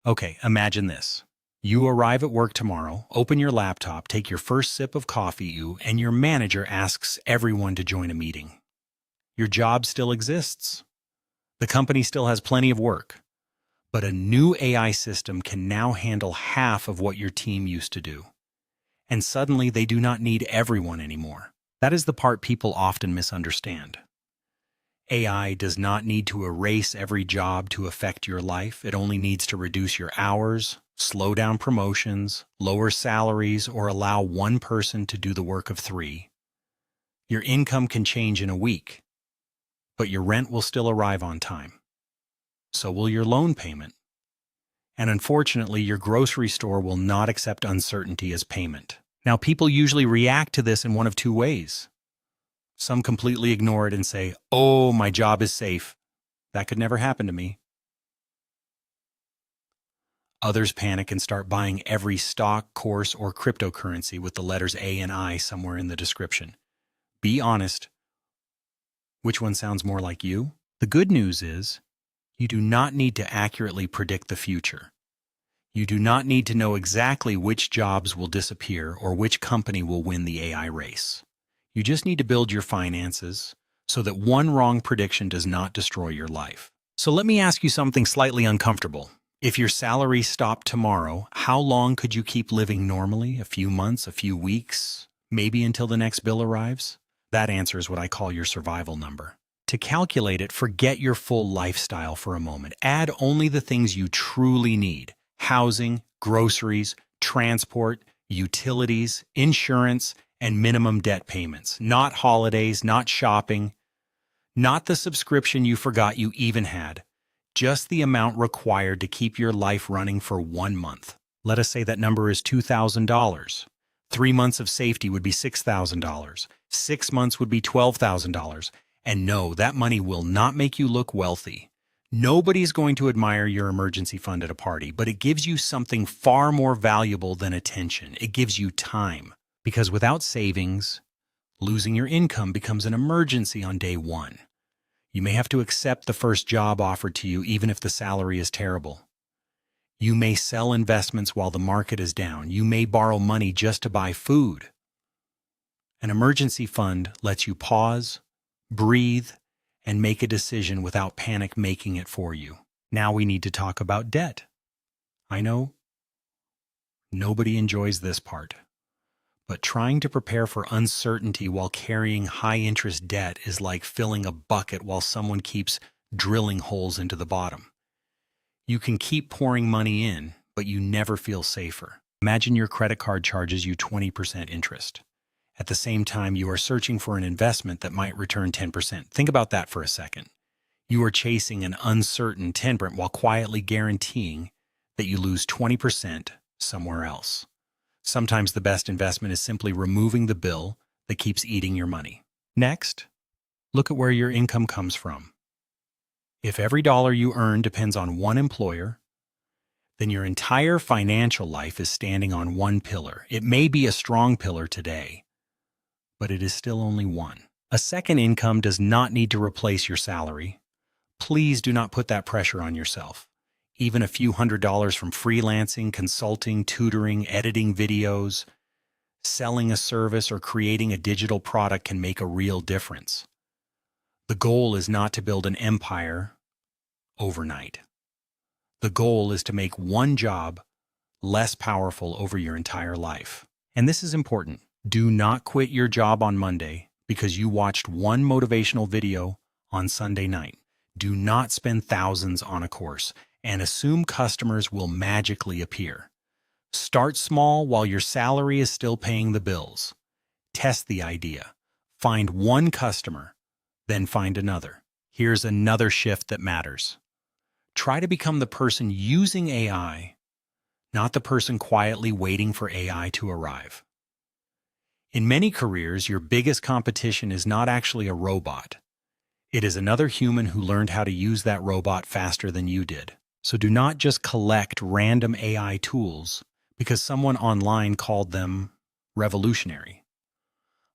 Okay, imagine this. You arrive at work tomorrow, open your laptop, take your first sip of coffee, and your manager asks everyone to join a meeting. Your job still exists. The company still has plenty of work. But a new AI system can now handle half of what your team used to do. And suddenly they do not need everyone anymore. That is the part people often misunderstand. AI does not need to erase every job to affect your life. It only needs to reduce your hours, slow down promotions, lower salaries, or allow one person to do the work of three. Your income can change in a week, but your rent will still arrive on time. So will your loan payment. And unfortunately, your grocery store will not accept uncertainty as payment. Now, people usually react to this in one of two ways. Some completely ignore it and say, "Oh, my job is safe. That could never happen to me." Others panic and start buying every stock, course, or cryptocurrency with the letters A and I somewhere in the description. Be honest. Which one sounds more like you? The good news is, you do not need to accurately predict the future. You do not need to know exactly which jobs will disappear or which company will win the AI race. You just need to build your finances so that one wrong prediction does not destroy your life. So let me ask you something slightly uncomfortable. If your salary stopped tomorrow, how long could you keep living normally? A few months, a few weeks, maybe until the next bill arrives? That answer is what I call your survival number. To calculate it, forget your full lifestyle for a moment. Add only the things you truly need: housing, groceries, transport, utilities, insurance, and minimum debt payments. Not holidays, not shopping, not the subscription you forgot you even had. Just the amount required to keep your life running for 1 month. Let us say that number is $2,000. 3 months of safety would be $6,000. 6 months would be $12,000. And no, that money will not make you look wealthy. Nobody's going to admire your emergency fund at a party, but it gives you something far more valuable than attention. It gives you time. Because without savings, losing your income becomes an emergency on day one. You may have to accept the first job offered to you even if the salary is terrible. You may sell investments while the market is down. You may borrow money just to buy food. An emergency fund lets you pause, breathe, and make a decision without panic making it for you. Now we need to talk about debt. I know nobody enjoys this part, but trying to prepare for uncertainty while carrying high-interest debt is like filling a bucket while someone keeps drilling holes into the bottom. You can keep pouring money in, but you never feel safer. Imagine your credit card charges you 20% interest. At the same time, you are searching for an investment that might return 10%. Think about that for a second. You are chasing an uncertain 10% while quietly guaranteeing that you lose 20% somewhere else. Sometimes the best investment is simply removing the bill that keeps eating your money. Next, look at where your income comes from. If every dollar you earn depends on one employer, then your entire financial life is standing on one pillar. It may be a strong pillar today, but it is still only one. A second income does not need to replace your salary. Please do not put that pressure on yourself. Even a few $100s from freelancing, consulting, tutoring, editing videos, selling a service, or creating a digital product can make a real difference. The goal is not to build an empire overnight. The goal is to make one job less powerful over your entire life. And this is important. Do not quit your job on Monday because you watched one motivational video on Sunday night. Do not spend thousands on a course and assume customers will magically appear. Start small while your salary is still paying the bills. Test the idea. Find one customer, then find another. Here's another shift that matters. Try to become the person using AI, not the person quietly waiting for AI to arrive. In many careers, your biggest competition is not actually a robot. It is another human who learned how to use that robot faster than you did. So do not just collect random AI tools because someone online called them revolutionary.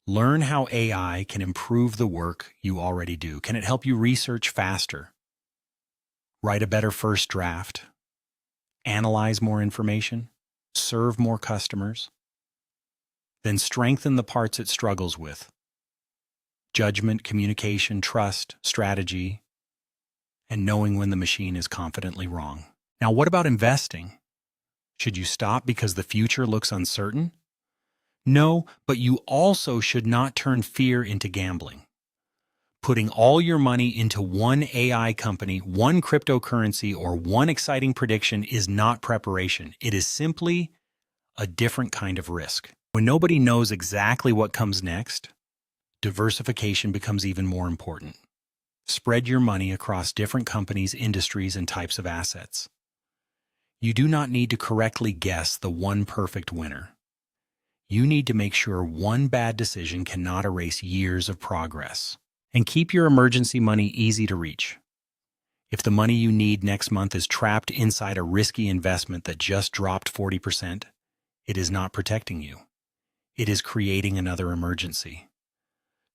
Learn how AI can improve the work you already do. Can it help you research faster? Write a better first draft? analyze more information, serve more customers, then strengthen the parts it struggles with: judgment, communication, trust, strategy, and knowing when the machine is confidently wrong. Now, what about investing? Should you stop because the future looks uncertain? No, but you also should not turn fear into gambling. Putting all your money into one AI company, one cryptocurrency, or one exciting prediction is not preparation. It is simply a different kind of risk. When nobody knows exactly what comes next, diversification becomes even more important. Spread your money across different companies, industries, and types of assets. You do not need to correctly guess the one perfect winner. You need to make sure one bad decision cannot erase years of progress. And keep your emergency money easy to reach. If the money you need next month is trapped inside a risky investment that just dropped 40%, it is not protecting you. It is creating another emergency.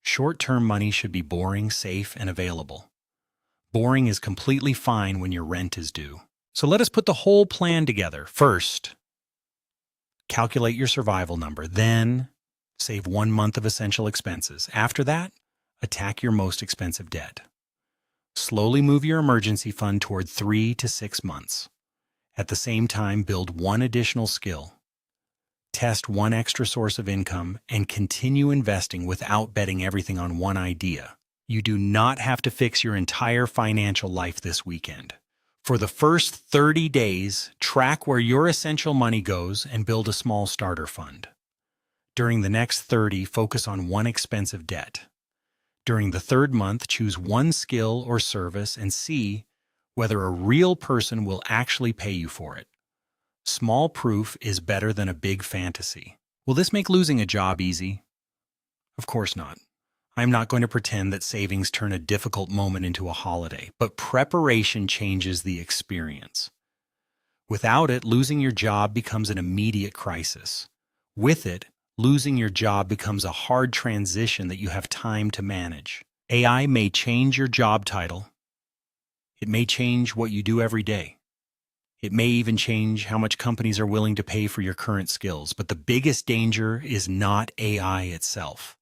Short-term money should be boring, safe, and available. Boring is completely fine when your rent is due. So let us put the whole plan together. First, calculate your survival number. Then, save 1 month of essential expenses. After that, attack your most expensive debt. Slowly move your emergency fund toward 3 to 6 months. At the same time, build one additional skill. Test one extra source of income and continue investing without betting everything on one idea. You do not have to fix your entire financial life this weekend. For the first 30 days, track where your essential money goes and build a small starter fund. During the next 30, focus on one expensive debt. During the third month, choose one skill or service and see whether a real person will actually pay you for it. Small proof is better than a big fantasy. Will this make losing a job easy? Of course not. I'm not going to pretend that savings turn a difficult moment into a holiday, but preparation changes the experience. Without it, losing your job becomes an immediate crisis. With it, losing your job becomes a hard transition that you have time to manage. AI may change your job title. It may change what you do every day. It may even change how much companies are willing to pay for your current skills. But the biggest danger is not AI itself.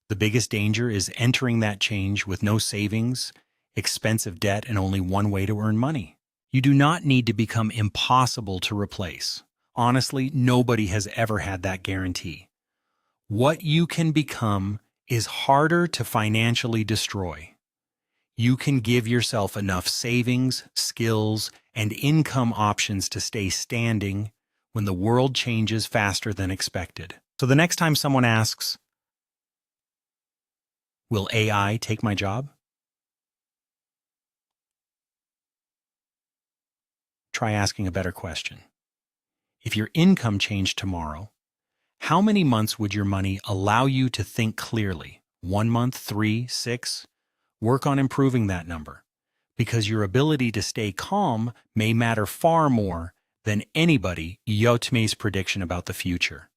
The biggest danger is entering that change with no savings, expensive debt, and only one way to earn money. You do not need to become impossible to replace. Honestly, nobody has ever had that guarantee. What you can become is harder to financially destroy. You can give yourself enough savings, skills, and income options to stay standing when the world changes faster than expected. So the next time someone asks, "Will AI take my job?" try asking a better question. If your income changed tomorrow, how many months would your money allow you to think clearly? 1 month, 3, 6? Work on improving that number, because your ability to stay calm may matter far more than anybody Yotme's prediction about the future.